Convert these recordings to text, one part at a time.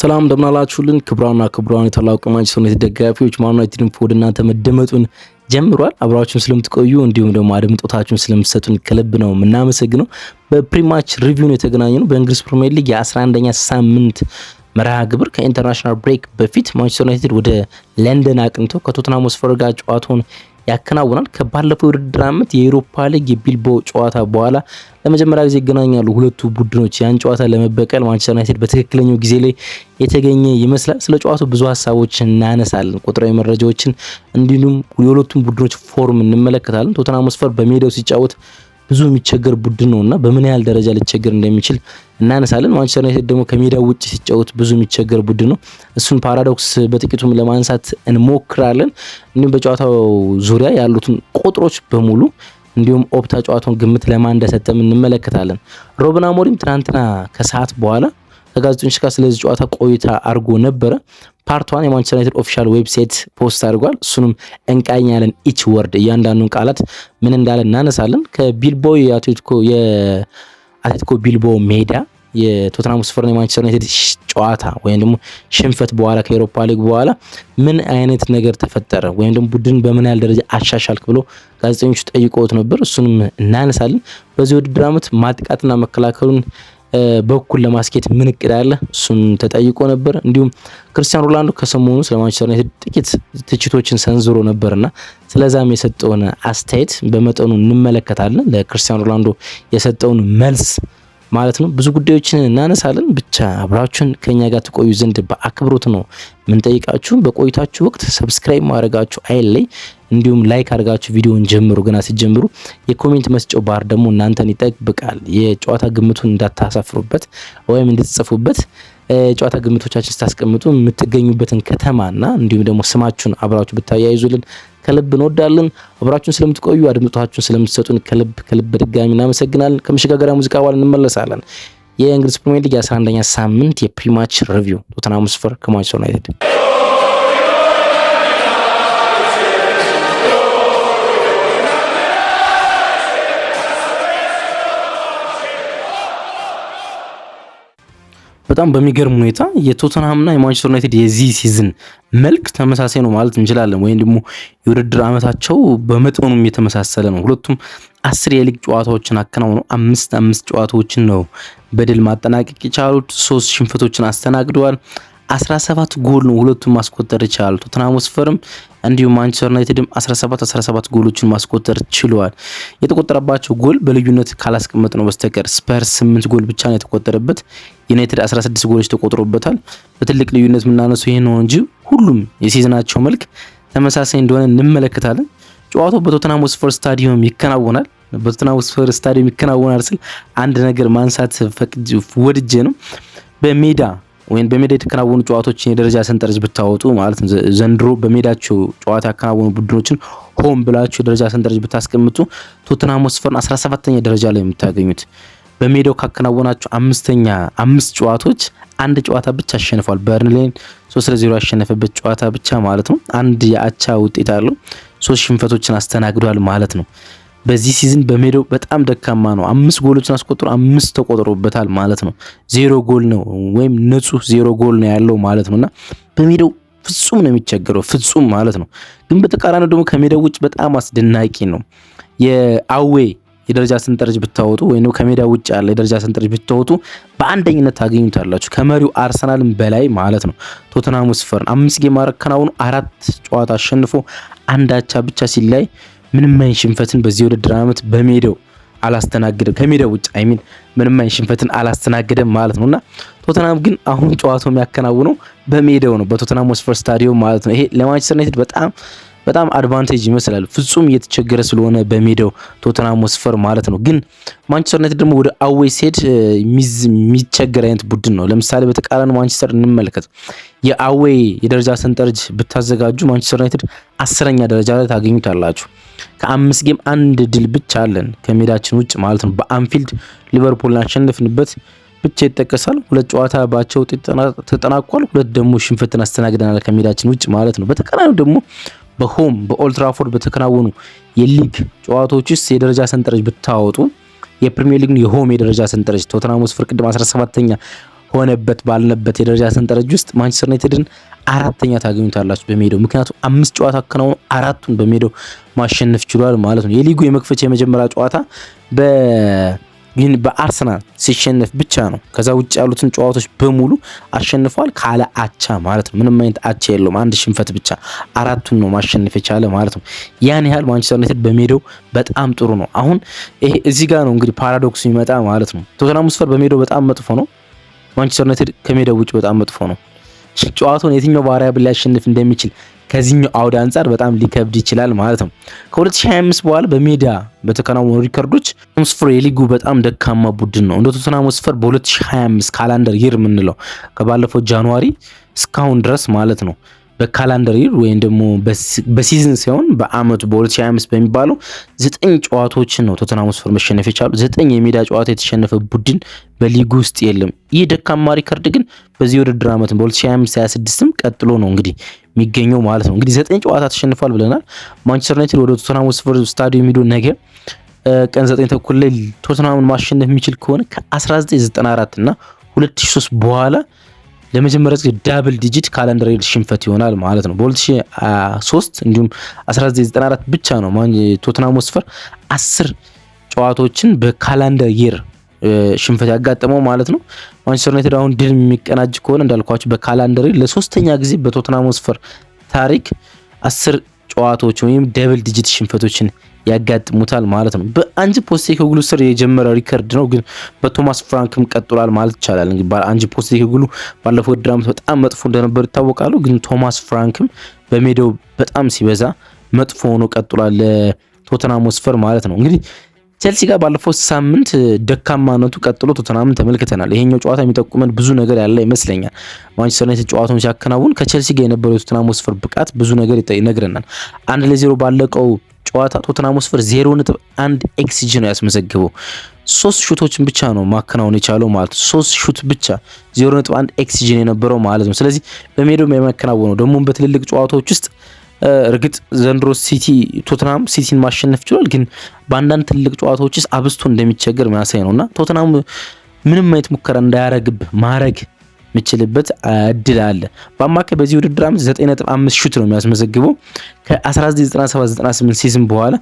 ሰላም እንደምናላችሁልን ክብራን የተላቁ ማንቸስተር ዩናይትድ ደጋፊዎች ማን ዩናይትድን ወደ እናንተ መደመጡን ጀምሯል። አብራችሁን ስለምትቆዩ እንዲሁም ደግሞ አድምጦታችሁን ስለምትሰጡን ከልብ ነው የምናመሰግነው። በፕሪማች ሪቪው ነው የተገናኘነው። በእንግሊዝ ፕሪሚየር ሊግ የ11ኛ ሳምንት መርሃ ግብር ከኢንተርናሽናል ብሬክ በፊት ማንቸስተር ዩናይትድ ወደ ለንደን አቅንቶ ከቶተንሃም ሆትስፐር ጋር ጨዋታውን ያከናውናል። ከባለፈው የውድድር ዓመት የዩሮፓ ሊግ የቢልባኦ ጨዋታ በኋላ ለመጀመሪያ ጊዜ ይገናኛሉ ሁለቱ ቡድኖች። ያን ጨዋታ ለመበቀል ማንቸስተር ዩናይትድ በትክክለኛው ጊዜ ላይ የተገኘ ይመስላል። ስለ ጨዋታው ብዙ ሀሳቦችን እናነሳለን፣ ቁጥራዊ መረጃዎችን እንዲሁም የሁለቱም ቡድኖች ፎርም እንመለከታለን። ቶተንሃም ሆትስፐር በሜዳው ሲጫወት ብዙ የሚቸገር ቡድን ነውና በምን ያህል ደረጃ ሊቸገር እንደሚችል እናነሳለን። ማንቸስተር ዩናይትድ ደግሞ ከሜዳው ውጭ ሲጫወት ብዙ የሚቸገር ቡድን ነው። እሱን ፓራዶክስ በጥቂቱም ለማንሳት እንሞክራለን። እንዲሁም በጨዋታው ዙሪያ ያሉትን ቁጥሮች በሙሉ እንዲሁም ኦፕታ ጨዋታውን ግምት ለማን እንደሰጠም እንመለከታለን። ሩበን አሞሪም ትናንትና ከሰዓት በኋላ ከጋዜጠኞች ጋር ስለዚህ ጨዋታ ቆይታ አድርጎ ነበረ። ፓርቷን የማንቸስተር ዩናይትድ ኦፊሻል ዌብሳይት ፖስት አድርጓል። እሱንም እንቃኛለን። ኢች ወርድ እያንዳንዱን ቃላት ምን እንዳለ እናነሳለን። ከቢልባኦ የአትሌቲኮ ቢልባኦ ሜዳ የቶተንሃም ሆትስፐር የማንቸስተር ዩናይትድ ጨዋታ ወይም ደግሞ ሽንፈት በኋላ ከኤሮፓ ሊግ በኋላ ምን አይነት ነገር ተፈጠረ ወይም ደግሞ ቡድን በምን ያህል ደረጃ አሻሻልክ ብሎ ጋዜጠኞቹ ጠይቀውት ነበር። እሱንም እናነሳለን። በዚህ ውድድር ዓመት ማጥቃትና መከላከሉን በኩል ለማስኬት ምን እቅድ አለ? እሱን ተጠይቆ ነበር። እንዲሁም ክርስቲያኖ ሮናልዶ ከሰሞኑ ስለ ማንቸስተር ዩናይትድ ጥቂት ትችቶችን ሰንዝሮ ነበርና ስለዛም የሰጠውን አስተያየት በመጠኑ እንመለከታለን። ለክርስቲያኖ ሮናልዶ የሰጠውን መልስ ማለት ነው። ብዙ ጉዳዮችን እናነሳለን። ብቻ አብራችሁን ከኛ ጋር ተቆዩ ዘንድ በአክብሮት ነው ምንጠይቃችሁ። በቆይታችሁ ወቅት ሰብስክራይብ ማድረጋችሁ አይለይ፣ እንዲሁም ላይክ አድርጋችሁ ቪዲዮውን ጀምሩ። ገና ሲጀምሩ የኮሜንት መስጫው ባር ደግሞ እናንተን ይጠብቃል። የጨዋታ ግምቱን እንዳታሳፍሩበት ወይም እንድትጽፉበት። ጨዋታ ግምቶቻችን ስታስቀምጡ የምትገኙበትን ከተማና እንዲሁም ደግሞ ስማችሁን አብራችሁ ብታያይዙልን ከልብ እንወዳለን። አብራችሁን ስለምትቆዩ አድምጣችሁን ስለምትሰጡን ከልብ በድጋሚ እናመሰግናለን። ከመሸጋገሪያ ሙዚቃ በኋላ እንመለሳለን። የእንግሊዝ ፕሪሚየር ሊግ 11ኛ ሳምንት የፕሪማች ሪቪው ቶተንሃም ሆትስፐር ከማንቸስተር ዩናይትድ። በጣም በሚገርም ሁኔታ የቶተንሃምና የማንቸስተር ዩናይትድ የዚህ ሲዝን መልክ ተመሳሳይ ነው ማለት እንችላለን። ወይም ደግሞ የውድድር ዓመታቸው በመጠኑም የተመሳሰለ ነው። ሁለቱም 10 የሊግ ጨዋታዎችን አከናውነው 5 ጨዋታዎችን ነው በድል ማጠናቀቅ የቻሉት። 3 ሽንፈቶችን አስተናግደዋል። 17 ጎል ነው ሁለቱም ማስቆጠር ይቻላል። ቶተንሃም ሆትስፐርም እንዲሁም ማንቸስተር ዩናይትድም 17 ጎሎችን ማስቆጠር ችለዋል። የተቆጠረባቸው ጎል በልዩነት ካላስቀመጥ ነው በስተቀር ስፐርስ 8 ጎል ብቻ ነው የተቆጠረበት፣ ዩናይትድ 16 ጎሎች ተቆጥሮበታል። በትልቅ ልዩነት የምናነሳው ይሄን ነው እንጂ ሁሉም የሲዝናቸው መልክ ተመሳሳይ እንደሆነ እንመለከታለን። ጨዋታው በቶተንሃም ሆትስፐር ስታዲየም ይከናወናል። በቶተንሃም ሆትስፐር ስታዲየም ይከናወናል ስል አንድ ነገር ማንሳት ወድጄ ነው። በሜዳ የተከናወኑ ጨዋታዎችን የደረጃ ሰንጠረዥ ብታወጡ ማለት ነው። ዘንድሮ በሜዳቸው ጨዋታ ያከናወኑ ቡድኖችን ሆም ብላችሁ የደረጃ ሰንጠረዥ ብታስቀምጡ ቶተንሃም ሆትስፐርን 17ኛ ደረጃ ላይ የምታገኙት። በሜዳው ካከናወናቸው 5 ጨዋታዎች አንድ ጨዋታ ብቻ አሸንፏል። በርንሌን 3-0 ያሸነፈበት ጨዋታ ብቻ ማለት ነው። አንድ የአቻ ውጤት አለው። 3 ሽንፈቶችን አስተናግዷል ማለት ነው። በዚህ ሲዝን በሜዳው በጣም ደካማ ነው። 5 ጎሎችን አስቆጥሮ 5 ተቆጥሮበታል ማለት ነው። 0 ጎል ነው ወይም ንጹህ 0 ጎል ነው ያለው ማለት ነውና በሜዳው ፍጹም ነው የሚቸገረው፣ ፍጹም ማለት ነው። ግን በተቃራኒው ደግሞ ከሜዳው ውጭ በጣም አስደናቂ ነው። የአዌ የደረጃ ሰንጠረዥ ብታወጡ ወይም ከሜዳ ውጭ ያለ የደረጃ ሰንጠረዥ ብታወጡ በአንደኝነት ታገኙታላችሁ ከመሪው አርሰናልም በላይ ማለት ነው። ቶተንሃም ሆትስፐር 5 ጌም አከናውኖ 4 ጨዋታ አሸንፎ አንድ አቻ ብቻ ሲላይ ምንም አይነት ሽንፈትን በዚህ ውድድር ዓመት በሜዳው አላስተናገደም። ከሜዳው ውጭ ምንም አይነት ሽንፈትን አላስተናገደም ማለት ነውና ቶተንሃም ግን አሁን ጨዋታው የሚያከናውነው በሜዳው ነው፣ በቶተንሃም ሆትስፐር ስታዲየም ማለት ነው። ይሄ ለማንቸስተር ዩናይትድ በጣም አድቫንቴጅ ይመስላል። ፍጹም እየተቸገረ ስለሆነ በሜዳው ቶተንሃም ሆትስፐር ማለት ነው። ግን ማንቸስተር ዩናይትድ ደግሞ ወደ አዌይ ሲሄድ የሚቸገር አይነት ቡድን ነው። ለምሳሌ በተቃራኒ ማንቸስተር እንመልከት። የአዌይ የደረጃ ሰንጠረዥ ብታዘጋጁ ማንቸስተር ዩናይትድ 10ኛ ደረጃ ላይ ታገኙታላችሁ። ከ5 ጌም 1 ድል ብቻ አለን ከሜዳችን ውጭ ማለት ነው። በአንፊልድ ሊቨርፑልን አሸንፍንበት ብቻ ይጠቀሳል። 2 ጨዋታ ባቸው ተጠናቋል። 2 ደግሞ ሽንፈትን አስተናግደናል ከሜዳችን ውጭ ማለት ነው። በተቃራኒው ደግሞ በሆም በኦልድ ትራፎርድ በተከናወኑ የሊግ ጨዋታዎች ውስጥ የደረጃ ሰንጠረዥ ብታወጡ የፕሪሚየር ሊግ የሆም የደረጃ ሰንጠረዥ ቶተንሃም ሆትስፐር ቅድም 17ኛ ሆነበት ባልነበት የደረጃ ሰንጠረዥ ውስጥ ማንቸስተር ዩናይትድን አራተኛ ታገኙታላችሁ በሜዳው። ምክንያቱም 5 ጨዋታ አከናውኖ 4ቱን በሜዳው ማሸነፍ ችሏል ማለት ነው። የሊጉ የመክፈቻ የመጀመሪያ ጨዋታ በአርሰናል ሲሸነፍ ብቻ ነው። ከዛ ውጭ ያሉትን ጨዋታዎች በሙሉ አሸንፏል ካለ አቻ ማለት ነው። ምንም አይነት አቻ የለውም፣ አንድ ሽንፈት ብቻ። 4ቱን ነው ማሸነፍ የቻለ ማለት ነው። ያን ያህል ማንቸስተር ዩናይትድ በሜዳው በጣም ጥሩ ነው። አሁን ይሄ እዚህ ጋር ነው እንግዲህ ፓራዶክስ ይመጣ ማለት ነው። ቶተንሃም ሆትስፐር በሜዳው በጣም መጥፎ ነው። ማንቸስተር ዩናይትድ ከሜዳው ውጭ በጣም መጥፎ ነው። ጨዋታውን የትኛው ቫሪያብል ሊያሸንፍ እንደሚችል ከዚህኛው አውድ አንጻር በጣም ሊከብድ ይችላል ማለት ነው። ከ2025 በኋላ በሜዳ በተከናወኑ ሪከርዶች ሆትስፐር የሊጉ በጣም ደካማ ቡድን ነው። እንደ ቶተንሃም ሆትስፐር በ2025 ካላንደር ይር የምንለው ከባለፈው ጃንዋሪ እስካሁን ድረስ ማለት ነው በካላንደር ይር ወይም ደግሞ በሲዝን ሳይሆን በአመቱ በ2025 በሚባለው 9 ጨዋታዎችን ነው ቶተንሃም ሆትስፐር መሸነፍ የቻሉ። 9 የሜዳ ጨዋታ የተሸነፈ ቡድን በሊጉ ውስጥ የለም። ይህ ደካማ ሪከርድ ግን በዚህ ውድድር አመት በ2025/26ም ቀጥሎ ነው እንግዲህ የሚገኘው ማለት ነው። እንግዲህ 9 ጨዋታ ተሸንፏል ብለናል። ማንቸስተር ዩናይትድ ወደ ቶተንሃም ሆትስፐር ስታዲየም ሄዶ ነገ ቀን 9 ተኩል ላይ ቶተንሃምን ማሸነፍ የሚችል ከሆነ ከ1994 እና 2003 በኋላ ለመጀመሪያ ጊዜ ዳብል ዲጂት ካላንደር ይር ሽንፈት ይሆናል ማለት ነው። በ2003 እንዲሁም 1994 ብቻ ነው ቶተንሃም ሆትስፐር 10 ጨዋታዎችን በካላንደር ይር ሽንፈት ያጋጠመው ማለት ነው። ማንቸስተር ዩናይትድ አሁን ድል የሚቀናጅ ከሆነ እንዳልኳችሁ በካላንደር ይር ለሶስተኛ ጊዜ በቶተንሃም ሆትስፐር ታሪክ 10 ጨዋታዎች ወይም ደብል ዲጂት ሽንፈቶችን ያጋጥሙታል ማለት ነው። በአንጅ ፖስቴኮግሉ ስር የጀመረ ሪከርድ ነው፣ ግን በቶማስ ፍራንክም ቀጥሏል ማለት ይቻላል። እንግዲህ በአንጅ ፖስቴኮግሉ ባለፈው ውድድር ዓመት በጣም መጥፎ እንደነበር ይታወቃሉ፣ ግን ቶማስ ፍራንክም በሜዳው በጣም ሲበዛ መጥፎ ሆኖ ቀጥሏል ለቶተንሃም ሆትስፐር ማለት ነው። እንግዲህ ቼልሲ ጋር ባለፈው ሳምንት ደካማነቱ ቀጥሎ ቶተንሃምን ተመልክተናል። ይሄኛው ጨዋታ የሚጠቁመን ብዙ ነገር ያለ ይመስለኛል። ማንቸስተር ዩናይትድ ጨዋታውን ሲያከናውን ከቼልሲ ጋር የነበረው የቶተንሃም ሆትስፐር ብቃት ብዙ ነገር ይነግረናል። 1-0 ባለቀው ጨዋታ ቶተንሃም ሆትስፐር 0.1 ኤክስጂ ነው ያስመዘገበው። 3 ሹቶችን ብቻ ነው ማከናወን የቻለው ማለት ነው። 3 ሹት ብቻ 0.1 ኤክስጂ ነው የነበረው ማለት ነው። ስለዚህ በሜዳው የሚያከናወነው ደግሞ በትልልቅ ጨዋታዎች ውስጥ እርግጥ ዘንድሮ ቶተንሃም ሲቲን ማሸነፍ ችሏል፣ ግን በአንዳንድ ትልልቅ ጨዋታዎች ውስጥ አብስቶ እንደሚቸገር የሚያሳይ ነውና ቶተንሃም ምንም አይነት ሙከራ እንዳያረግብ ማረግ የሚችልበት እድል አለ። በአማካይ በዚህ ውድድር ዓመት 9.5 ሹት ነው የሚያስመዘግበው። ከ1997/98 ሲዝን በኋላ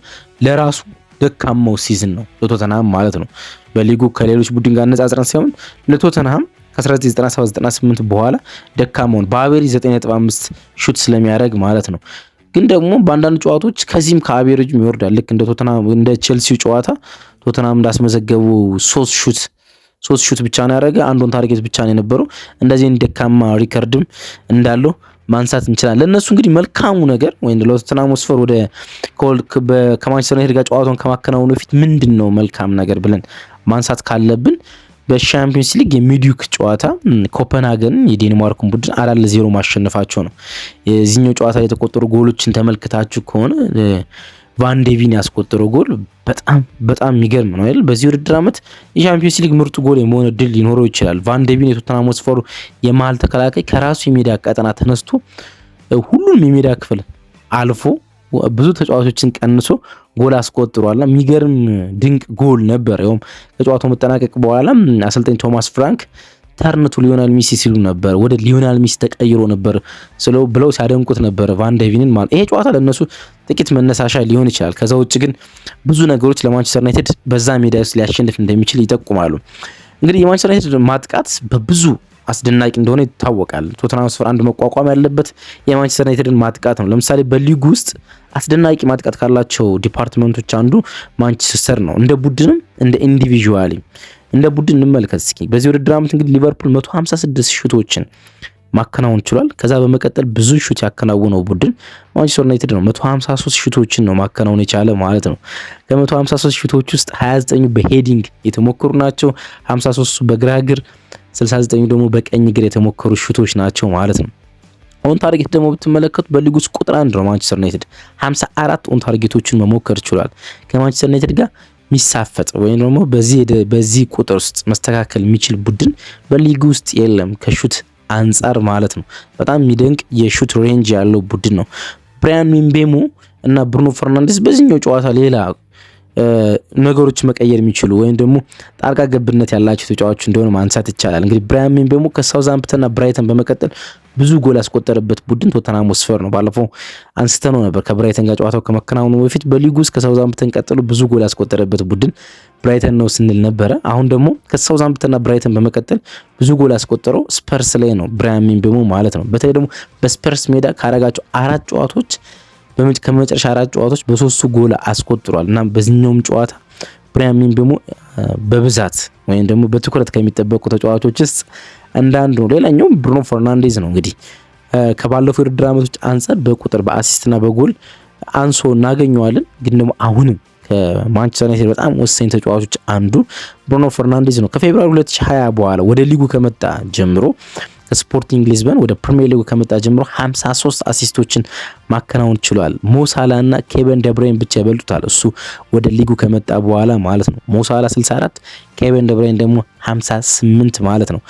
ለራሱ ደካማው ሲዝን ነው ለቶተንሃም ማለት ነው። በሊጉ ከሌሎች ቡድን ጋር አነጻጽረን ሳይሆን ለቶተንሃም ከ1997/98 በኋላ ደካማውን በአቬሬጅ 9.5 ሹት ስለሚያደርግ ማለት ነው። ግን ደግሞ በአንዳንድ ጨዋታዎች ከዚህም ከአቬሬጅም ይወርዳል። ልክ እንደ ቶተንሃም እንደ ቼልሲው ጨዋታ ቶተንሃም እንዳስመዘገቡ 3 ሹት ብቻ ነው ያደረገ፣ አንዱን ታርጌት ብቻ ነው የነበረው። እንደዚህ ደካማ ሪከርድም እንዳለው ማንሳት እንችላለን። ለነሱ እንግዲህ መልካሙ ነገር ወይም ለቶተንሃም ሆትስፐር ወደ ከማንቸስተር ዩናይትድ ጋር ጨዋታውን ከማከናወኑ በፊት ምንድነው መልካም ነገር ብለን ማንሳት ካለብን በሻምፒዮንስ ሊግ የሚዲዩክ ጨዋታ ኮፐንሃገን የዴንማርኩን ቡድን 4-0 ማሸነፋቸው ነው። የዚህኛው ጨዋታ ላይ የተቆጠሩ ጎሎችን ተመልክታችሁ ከሆነ ቫን ዴቪን ያስቆጠረው ጎል በጣም የሚገርም ነው አይደል? በዚህ ውድድር ዓመት የሻምፒዮንስ ሊግ ምርጡ ጎል የመሆን እድል ሊኖረው ይችላል። ቫን ዴቪን የቶተንሃም ሆትስፐሩ የመሃል ተከላካይ ከራሱ የሜዳ ቀጠና ተነስቶ ሁሉንም የሜዳ ክፍል አልፎ ብዙ ተጫዋቾችን ቀንሶ ጎል አስቆጥሯልና የሚገርም ድንቅ ጎል ነበር። ያውም ከጨዋታው መጠናቀቅ በኋላ አሰልጣኝ ቶማስ ፍራንክ ተርንቱ ሊዮናል ሜሲ ሲሉ ነበር፣ ወደ ሊዮናል ሜሲ ተቀይሮ ነበር ብለው ሲያደንቁት ነበር ቫን ዴቪንን ማለት። ይሄ ጨዋታ ለነሱ ጥቂት መነሳሻ ሊሆን ይችላል። ከዛ ውጭ ግን ብዙ ነገሮች ለማንቸስተር ዩናይትድ በዛ ሜዳ ውስጥ ሊያሸንፍ እንደሚችል ይጠቁማሉ። እንግዲህ የማንቸስተር ዩናይትድ ማጥቃት በብዙ አስደናቂ እንደሆነ ይታወቃል። ቶተንሃም ሆትስፐር አንድ መቋቋም ያለበት የማንቸስተር ዩናይትድን ማጥቃት ነው። ለምሳሌ በሊጉ ውስጥ አስደናቂ ማጥቃት ካላቸው ዲፓርትመንቶች አንዱ ማንቸስተር ነው። እንደ ቡድንም እንደ ኢንዲቪጁዋሊ እንደ ቡድን እንመልከት እስኪ። በዚህ ውድድር ዓመት እንግዲህ ሊቨርፑል 156 ሹቶችን ማከናወን ችሏል። ከዛ በመቀጠል ብዙ ሹት ያከናወነው ቡድን ማንቸስተር ዩናይትድ ነው። 153 ሹቶችን ነው ማከናወን የቻለ ማለት ነው። ከ153 ሹቶች ውስጥ 29 በሄዲንግ የተሞከሩ ናቸው። 53 በግራ እግር፣ 69 ደግሞ በቀኝ እግር የተሞከሩ ሹቶች ናቸው ማለት ነው። ኦን ታርጌት ደግሞ ብትመለከቱ በሊጉ ውስጥ ቁጥር 1 ነው ማንቸስተር ዩናይትድ 54 ኦን ታርጌቶችን መሞከር ችሏል። ከማንቸስተር ዩናይትድ ጋር ሚሳፈጥ ወይም ደግሞ በዚህ ቁጥር ውስጥ መስተካከል የሚችል ቡድን በሊጉ ውስጥ የለም ከሹት አንጻር ማለት ነው። በጣም የሚደንቅ የሹት ሬንጅ ያለው ቡድን ነው። ብራያን ምቤሞ እና ብሩኖ ፈርናንዴስ በዚህኛው ጨዋታ ሌላ ነገሮች መቀየር የሚችሉ ወይም ደግሞ ጣልቃ ገብነት ያላቸው ተጫዋቾች እንደሆነ ማንሳት ይቻላል። እንግዲህ ብራያን ምቤሞ ከሳውዛምፕተንና ብራይተን በመቀጠል ብዙ ጎል ያስቆጠረበት ቡድን ቶተንሃም ሆትስፐር ነው። ባለፈው አንስተነው ነበር ከብራይተን ጋር ጨዋታው ከመከናወኑ በፊት በሊጉ ውስጥ ከሳውዛምፕተን ቀጥሎ ብዙ ጎል ያስቆጠረበት ቡድን ብራይተን ነው ስንል ነበረ። አሁን ደግሞ ከሳውዛምፕተንና ብራይተን በመቀጠል ብዙ ጎል ያስቆጠረው ስፐርስ ላይ ነው ብራያን ምቤሞ ማለት ነው። በተለይ ደግሞ በስፐርስ ሜዳ ካረጋቸው 4 ጨዋታዎች ከመጨረሻ 4 ጨዋታዎች በ3ቱ ጎል አስቆጥሯል እና በዚህኛውም ጨዋታ ብራያን ምቤሞ በብዛት ወይም ደግሞ በትኩረት ከሚጠበቁ ተጫዋቾች ውስጥ አንዳንዱ ነው። ሌላኛው ብሩኖ ፈርናንዴዝ ነው። እንግዲህ ከባለፈው የውድድር ዓመቶች አንጻር በቁጥር በአሲስትና በጎል አንሶ እናገኘዋለን። ግን ደግሞ አሁንም ከማንቸስተር ዩናይትድ በጣም ወሳኝ ተጫዋቾች አንዱ ብሩኖ ፈርናንዴዝ ነው። ከፌብሩዋሪ 2020 በኋላ ወደ ሊጉ ከመጣ ጀምሮ ከስፖርቲንግ ሊዝበን ወደ ፕሪሚየር ሊጉ ከመጣ ጀምሮ 53 አሲስቶችን ማከናወን ችሏል። ሞሳላ እና ኬቨን ደብሬን ብቻ ይበልጡታል እሱ ወደ ሊጉ ከመጣ በኋላ ማለት ነው። ሞሳላ 64 ኬቨን ደብሬን ደግሞ 58 ማለት ነው።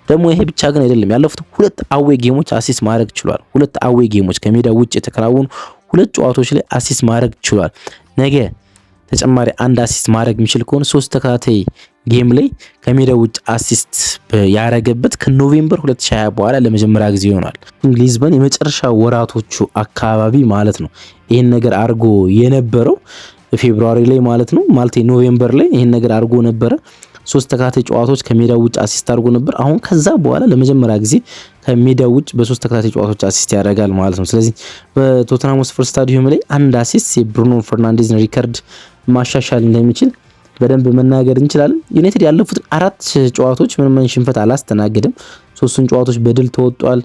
ደግሞ ይሄ ብቻ ግን አይደለም። ያለፉት 2 አዌ ጌሞች አሲስት ማድረግ ችሏል። 2 አዌ ጌሞች ከሜዳ ውጭ የተከናወኑ 2 ጨዋታዎች ላይ አሲስት ማድረግ ችሏል። ነገ ተጨማሪ አንድ አሲስት ማድረግ የሚችል ከሆነ 3 ተከታታይ ጌም ላይ ከሜዳ ውጭ አሲስት ያረገበት ከኖቬምበር 2020 በኋላ ለመጀመሪያ ጊዜ ይሆናል። ሊዝበን የመጨረሻ ወራቶቹ አካባቢ ማለት ነው ይሄን ነገር አድርጎ የነበረው ፌብሩዋሪ ላይ ማለት ነው ኖቬምበር ላይ ይሄን ነገር አድርጎ ነበረ። 3 ተከታታይ ጨዋታዎች ከሜዳ ውጭ አሲስት አድርጎ ነበር። አሁን ከዛ በኋላ ለመጀመሪያ ጊዜ ከሜዳ ውጭ በ3 ተከታታይ ጨዋታዎች አሲስት ያደርጋል ማለት ነው። ስለዚህ በቶተንሃም ሆትስፐር ስታዲየም ላይ አንድ አሲስት የብሩኖ ፈርናንዴዝን ሪከርድ ማሻሻል እንደሚችል በደንብ መናገር እንችላለን። ዩናይትድ ያለፉት 4 ጨዋታዎች ምንም ሽንፈት አላስተናገደም። 3ቱን ጨዋታዎች በድል ተወጧል።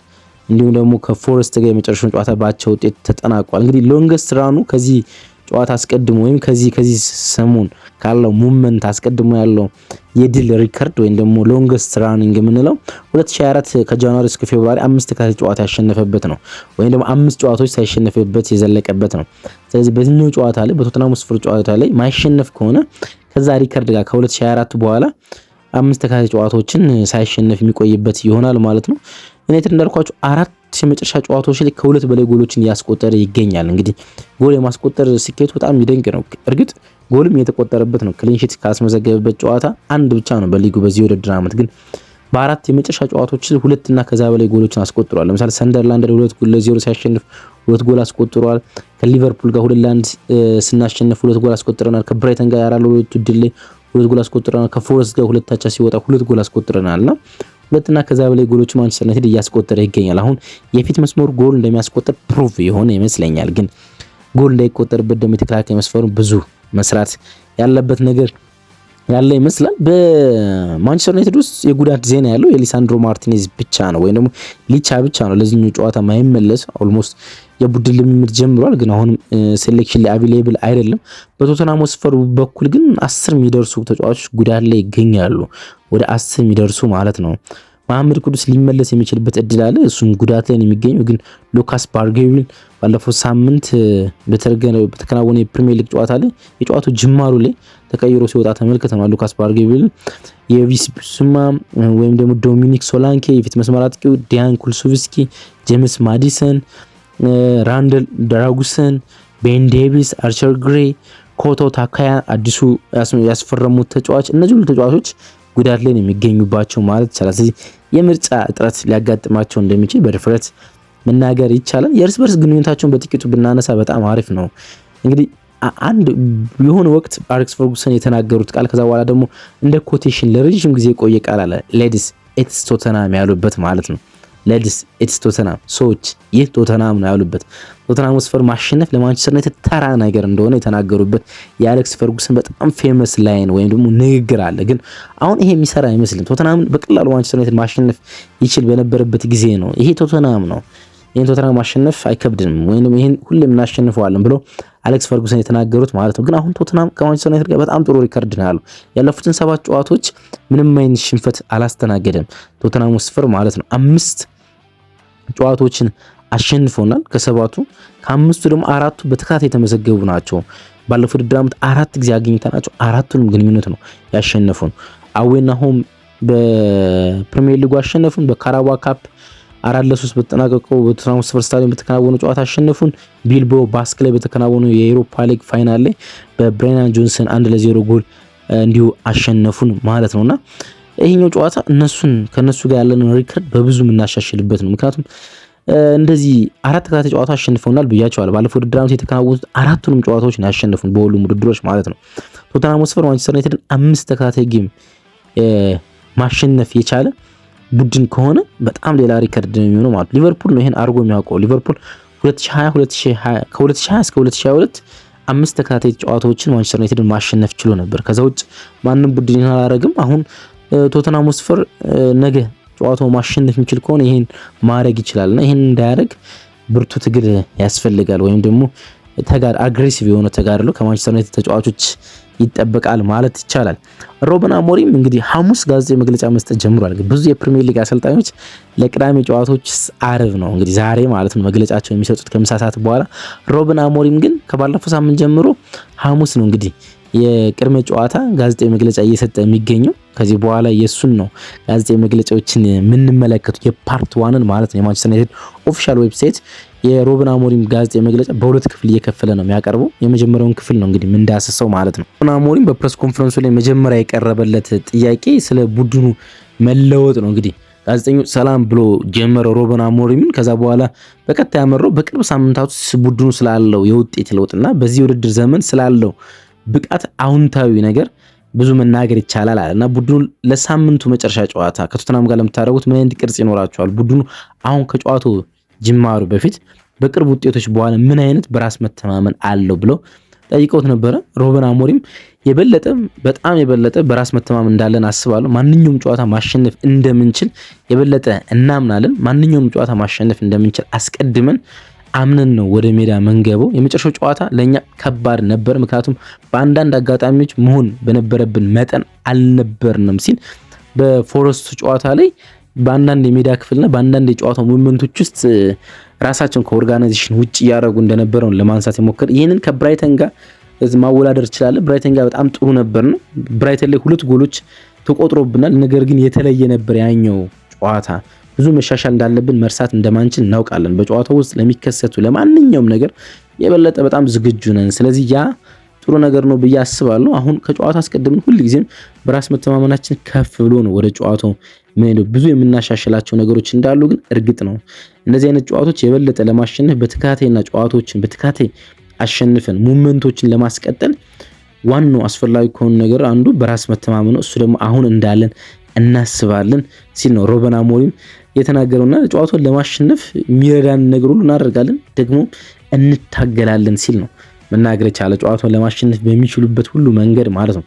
እንዲሁም ደግሞ ከፎረስት ጋር የመጨረሻውን ጨዋታ ባቻ ውጤት ተጠናቋል። እንግዲህ ሎንገስት ራኑ ከዚህ ጨዋታ አስቀድሞ ወይም ከዚህ ሰሞን ካለው ሙቭመንት አስቀድሞ ያለው የድል ሪከርድ ወይም ደግሞ ሎንገስት ራኒንግ የምንለው 2024 ከጃንዋሪ እስከ ፌብሩዋሪ 5 ተከታታይ ጨዋታ ያሸነፈበት ነው ወይም ደግሞ 5 ጨዋታዎች ሳይሸነፍበት የዘለቀበት ነው። ስለዚህ በዚህኛው ጨዋታ ላይ በቶተንሃም ሆትስፐር ጨዋታ ላይ ማይሸነፍ ከሆነ ከዛ ሪከርድ ጋር ከ2024 በኋላ 5 ተከታታይ ጨዋታዎችን ሳይሸነፍ የሚቆይበት ይሆናል ማለት ነው። ዩናይትድ እንዳልኳችሁ 4 የመጨረሻ ጨዋታዎች ላይ ከ2 በላይ ጎሎችን ያስቆጠረ ይገኛል። እንግዲህ ጎል የማስቆጠር ስኬቱ በጣም ይደንቅ ነው። እርግጥ ጎልም የተቆጠረበት ነው። ክሊንሺት ካስመዘገበበት ጨዋታ አንድ ብቻ ነው በሊጉ በዚህ ውድድር ዓመት። ግን በ4 የመጨረሻ ጨዋታዎች 2 እና ከዛ በላይ ጎሎችን አስቆጥሯል። ለምሳሌ ሰንደርላንድ 2-0 ሲያሸንፍ 2 ጎል አስቆጥሯል። ከሊቨርፑል ጋር 2-1 ስናሸንፍ 2 ጎል አስቆጥረናል። ከብራይተን ጋር 4-2 ድል ላይ 2 ጎል አስቆጥረናል። ከፎረስት ጋር 2 አቻ ሲወጣ 2 ጎል አስቆጥረናልና 2 እና ከዛ በላይ ጎሎች ማንቸስተር ዩናይትድ እያስቆጠረ ይገኛል። አሁን የፊት መስመሩ ጎል እንደሚያስቆጥር ፕሩቭ የሆነ ይመስለኛል። ግን ጎል እንዳይቆጠርበት ደግሞ የተከላካይ መስመሩ ብዙ መስራት ያለበት ነገር ያለ ይመስላል። በማንቸስተር ዩናይትድ ውስጥ የጉዳት ዜና ያለው የሊሳንድሮ ማርቲኔዝ ብቻ ነው ወይም ደግሞ ሊቻ ብቻ ነው ለዚህኛው ጨዋታ ማይመለስ። ኦልሞስት የቡድን ልምምድ ጀምሯል፣ ግን አሁንም ሴሌክሽን ላይ አቬሌብል አይደለም። በቶተንሃም ሆትስፐር በኩል ግን 10 የሚደርሱ ተጫዋቾች ጉዳት ላይ ይገኛሉ። ወደ 10 የሚደርሱ ማለት ነው። መሐመድ ቅዱስ ሊመለስ የሚችልበት እድል አለ። እሱም ጉዳት ላይ ነው የሚገኘው። ግን ሉካስ ባርጌቪል ባለፈው ሳምንት በተከናወነ የፕሪሚየር ሊግ ጨዋታ ላይ የጨዋታው ጅማሩ ላይ ተቀይሮ ሲወጣ ተመልክተናል። ሉካስ ባርጌቪል የቪስማ ወይም ደግሞ ዶሚኒክ ሶላንኬ የፊት መስመር አጥቂው፣ ዲያን ኩልሱቭስኪ፣ ጄምስ ማዲሰን፣ ራንደል ዳራጉሰን፣ ቤን ዴቪስ፣ አርቸር ግሬ፣ ኮቶ ታካያ አዲሱ ያስፈረሙት ተጫዋች እነዚህ ሁሉ ተጫዋቾች ጉዳት ላይ ነው የሚገኙባቸው ማለት ይቻላል። ስለዚህ የምርጫ እጥረት ሊያጋጥማቸው እንደሚችል በድፍረት መናገር ይቻላል። የእርስ በርስ ግንኙነታቸውን በጥቂቱ ብናነሳ በጣም አሪፍ ነው። እንግዲህ አንድ የሆነ ወቅት አሌክስ ፈርጉሰን የተናገሩት ቃል ከዛ በኋላ ደግሞ እንደ ኮቴሽን ለረጅም ጊዜ የቆየ ቃል አለ። ሌዲስ ኢትስ ቶተንሃም ያሉበት ማለት ነው። ሌዲስ ኢትስ ቶተንሃም፣ ሰዎች ይህ ቶተንሃም ነው ያሉበት። ቶተንሃም ሆትስፐር ማሸነፍ ለማንቸስተር ዩናይትድ ተራ ነገር እንደሆነ የተናገሩበት የአሌክስ ፈርጉሰን በጣም ፌመስ ላይን ወይም ደግሞ ንግግር አለ። ግን አሁን ይሄ የሚሰራ አይመስልም። ቶተንሃም በቀላሉ ማንቸስተር ዩናይትድ ማሸነፍ ይችል በነበረበት ጊዜ ነው። ይሄ ቶተንሃም ነው። ይሄን ቶተንሃም ማሸነፍ አይከብድም ወይም ደግሞ ይሄን ሁሌም እናሸንፈዋለን ብሎ አሌክስ ፈርጉሰን የተናገሩት ማለት ነው። ግን አሁን ቶተንሃም ከማንቸስተር ዩናይትድ ጋር በጣም ጥሩ ሪከርድ ነው ያለው። ያለፉትን 7 ጨዋታዎች ምንም አይነት ሽንፈት አላስተናገደም ቶተንሃም ሆትስፐር ማለት ነው። 5 ጨዋታዎችን አሸንፎናል ከ7ቱ። ከ5ቱ ደግሞ 4ቱ በተከታታይ የተመዘገቡ ናቸው። ባለፈው ውድድር ዓመት 4 ጊዜ አግኝተናቸው 4ቱንም ግንኙነት ነው ያሸነፉን። አዌና ሆም በፕሪሚየር ሊጉ አሸነፉን። በካራባ ካፕ 4-3 በተጠናቀቀው በቶተንሃም ስፐርስ ስታዲየም በተከናወነው ጨዋታ አሸነፉን። ቢልባኦ ባስክ ላይ በተከናወነው የዩሮፓ ሊግ ፋይናል ላይ በብሬናን ጆንሰን 1-0 ጎል እንዲሁ አሸነፉን ማለት ነውና ይሄኛው ጨዋታ ከነሱ ጋር ያለንን ሪከርድ በብዙ የምናሻሽልበት ነው። ምክንያቱም እንደዚህ 4 ተከታታይ ጨዋታ አሸንፈውናል ብያቸዋለሁ። ባለፈው ውድድር ዓመት የተከናወኑት 4ቱንም ጨዋታዎች ነው ያሸነፉን በሁሉም ውድድሮች ማለት ነው። ቶተንሃም ስፐርስ ማንቸስተር ዩናይትድን 5 ተከታታይ ጌም ማሸነፍ የቻለ ቡድን ከሆነ በጣም ሌላ ሪከርድ ነው የሚሆነው ማለት ነው። ሊቨርፑል ነው ይሄን አርጎ የሚያውቀው። ሊቨርፑል 2020 እስከ 2022 5 ተከታታይ ጨዋታዎችን ማንቸስተር ዩናይትድን ማሸነፍ ችሎ ነበር። ከዛ ውጭ ማንም ቡድን አላረግም። አሁን ቶተንሃም ስፐርስ ነገ ጨዋታው ማሸነፍ የሚችል ከሆነ ይሄን ማድረግ ይችላልና ይሄን እንዳያደርግ ብርቱ ትግል ያስፈልጋል ወይም ደግሞ አግሬሲቭ የሆነ ተጋድሎ ከማንቸስተር ዩናይትድ ተጫዋቾች ይጠበቃል ማለት ይቻላል። ሩበን አሞሪም እንግዲህ ሐሙስ ጋዜጣዊ መግለጫ መስጠት ጀምሯል። ብዙ የፕሪሚየር ሊግ አሰልጣኞች ለቅዳሜ ጨዋታዎች አርብ ነው እንግዲህ ዛሬ ማለት ነው መግለጫቸው የሚሰጡት ከምሳ ሰዓት በኋላ። ሩበን አሞሪም ግን ከባለፈው ሳምንት ጀምሮ ሐሙስ ነው እንግዲህ የቅድመ ጨዋታ ጋዜጣዊ መግለጫ እየሰጠ የሚገኘው። ከዚህ በኋላ የሱን ነው ጋዜጣዊ መግለጫዎችን የምንመለከቱት የፓርት 1ን ማለት ነው። የማንቸስተር ዩናይትድ ኦፊሻል ዌብሳይት የሩበን አሞሪም ጋዜጣዊ መግለጫ በሁለት ክፍል እየከፈለ ነው የሚያቀርበው። የመጀመሪያውን ክፍል ነው እንግዲህ ምንዳስሰው ማለት ነው። ሩበን አሞሪም በፕሬስ ኮንፈረንሱ ላይ መጀመሪያ የቀረበለት ጥያቄ ስለ ቡድኑ መለወጥ ነው። እንግዲህ ጋዜጠኞች ሰላም ብሎ ጀመረው ሩበን አሞሪምን። ከዛ በኋላ በቀጥታ ያመራው በቅርብ ሳምንታት ውስጥ ቡድኑ ስላለው የውጤት ለውጥና በዚህ ውድድር ዘመን ስላለው ብቃት አውንታዊ ነገር ብዙ መናገር ይቻላል አለና ቡድኑ ለሳምንቱ መጨረሻ ጨዋታ ከቶተንሃም ጋር ለምታደርጉት ምን አይነት ቅርጽ ይኖራቸዋል? ቡድኑ አሁን ከጨዋታው ጅማሩ በፊት በቅርብ ውጤቶች በኋላ ምን አይነት በራስ መተማመን አለው ብለው ጠይቀውት ነበረ። ሩበን አሞሪም በጣም የበለጠ በራስ መተማመን እንዳለን አስባለሁ። ማንኛውም ጨዋታ ማሸነፍ እንደምንችል የበለጠ እናምናለን። ማንኛውም ጨዋታ ማሸነፍ እንደምንችል አስቀድመን አምነን ነው ወደ ሜዳ መንገበው። የመጨረሻው ጨዋታ ለኛ ከባድ ነበር፣ ምክንያቱም በአንዳንድ አጋጣሚዎች መሆን በነበረብን መጠን አልነበርንም ሲል በፎረስቱ ጨዋታ ላይ በአንዳንድ የሜዳ ክፍልና በአንዳንድ የጨዋታው ሞመንቶች ውስጥ ራሳቸውን ከኦርጋናይዜሽን ውጭ እያደረጉ እንደነበረው ለማንሳት የሞከረ ይህንን ከብራይተን ጋር ማወዳደር ይችላል። ብራይተን ጋር በጣም ጥሩ ነበር ነው። ብራይተን ላይ 2 ጎሎች ተቆጥሮብናል። ነገር ግን የተለየ ነበር ያኛው ጨዋታ። ብዙ መሻሻል እንዳለብን መርሳት እንደማንችል እናውቃለን። በጨዋታው ውስጥ ለሚከሰቱ ለማንኛውም ነገር የበለጠ በጣም ዝግጁ ነን። ስለዚህ ያ ጥሩ ነገር ነው ብዬ አስባለሁ። አሁን ከጨዋታ አስቀድመን ሁልጊዜም በራስ መተማመናችን ከፍ ብሎ ነው ወደ ጨዋታው ብዙ የምናሻሽላቸው ነገሮች እንዳሉ ግን እርግጥ ነው። እነዚህ አይነት ጨዋታዎች የበለጠ ለማሸነፍ በተካታይና ጨዋታዎችን በተካታይ አሸንፈን ሙመንቶችን ለማስቀጠል ዋናው አስፈላጊ ከሆነ ነገር አንዱ በራስ መተማመን ነው። እሱ ደግሞ አሁን እንዳለን እናስባለን ሲል ነው ሩበን አሞሪም የተናገረውና ጨዋታውን ለማሸነፍ የሚረዳን ነገር ሁሉ እናደርጋለን ደግሞ እንታገላለን ሲል ነው መናገር የቻለ ጨዋታውን ለማሸነፍ በሚችሉበት ሁሉ መንገድ ማለት ነው።